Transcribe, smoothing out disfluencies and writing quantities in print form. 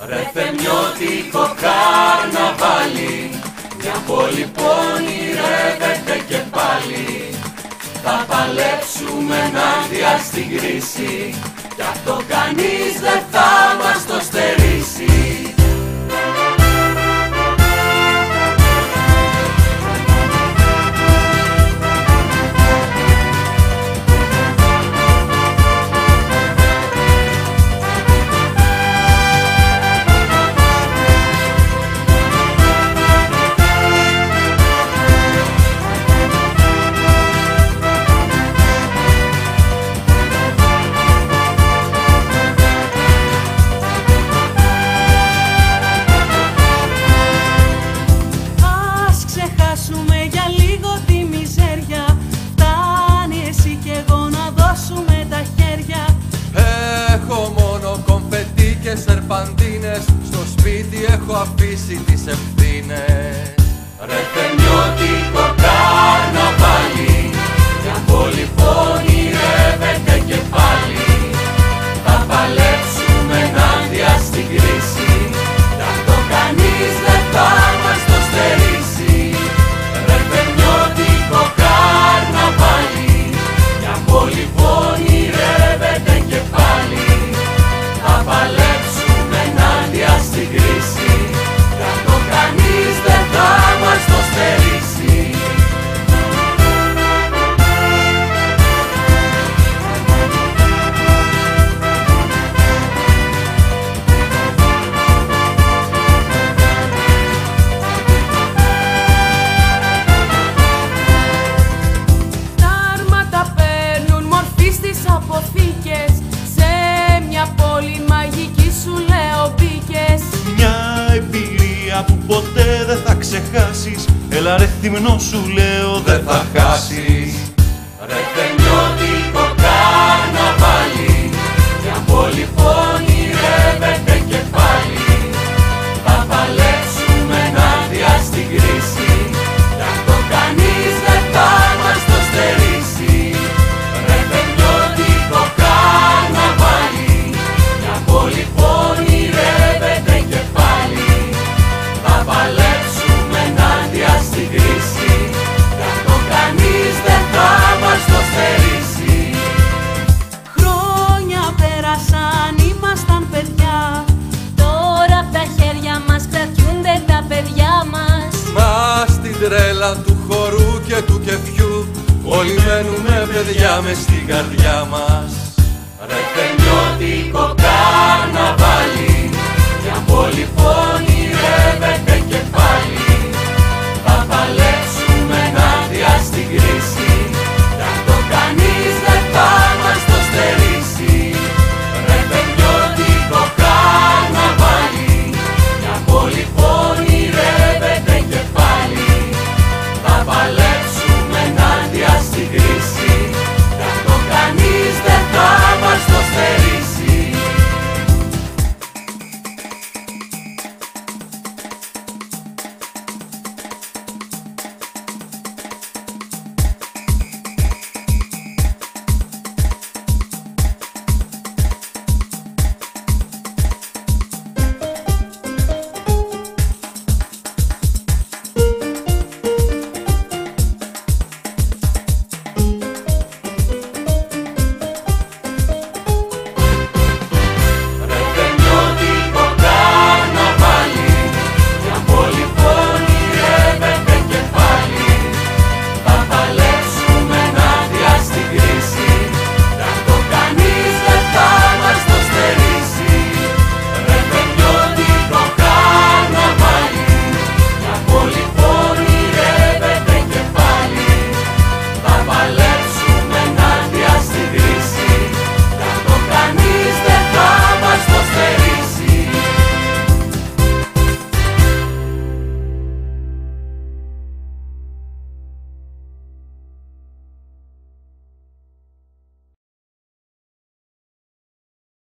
Ρε θεμιώτικο καρναβάλι, μια πόλη που ονειρεύεται και πάλι. Θα παλέψουμε ενάντια στην κρίση, κι αυτό κανείς δεν θα μας το στερήσει. Για λίγο τη μιζέρια, φτάνει εσύ κι εγώ να δώσουμε τα χέρια. Έχω μόνο κομφετί και σερπαντίνες, στο σπίτι έχω αφήσει τις ευθύνες. Ρε θεμιώτικο καρναβάλι, μια πόλη που ονειρεύεται και πάλι. Θα παλέψουμε ενάντια στην κρίση, κι αυτό κανείς δεν θα μας το στερήσει. Ρε θεμιώτικο καρναβάλι, μια πόλη που ονειρεύεται και πάλι. Θα παλέψουμε ενάντια στην κρίση, κι αυτό κανείς δεν θα μας το στερήσει. Αποθήκες, σε μια πόλη μαγική σου λέω μπήκες. Μια εμπειρία που ποτέ δεν θα ξεχάσεις, έλα ρε θυμνό σου λέω δεν θα χάσεις. Ρε θεμιώτικο καρναβάλι, μια πόλη που ονειρεύεται και πάλι. Θα παλέψουμε ενάντια στην κρίση, κι αυτό κανείς δεν θα μας το στερήσει. Ρε θεμιώτικο καρναβάλι, μια πόλη που ονειρεύεται και πάλι. Θα παλέψουμε ενάντια στην κρίση, κι αυτό κανείς δεν θα μας το στερήσει. Χρόνια πέρασαν, ήμασταν παιδιά, τώρα απ' τα χέρια μας κρατιούνται τα παιδιά μας. Μα στην τρέλα του χορού και του κεφιού, όλοι μένουμε παιδιά μες στην καρδιά μας. Ρε θεμιώτικο καρναβάλι, μια πόλη που ονειρεύεται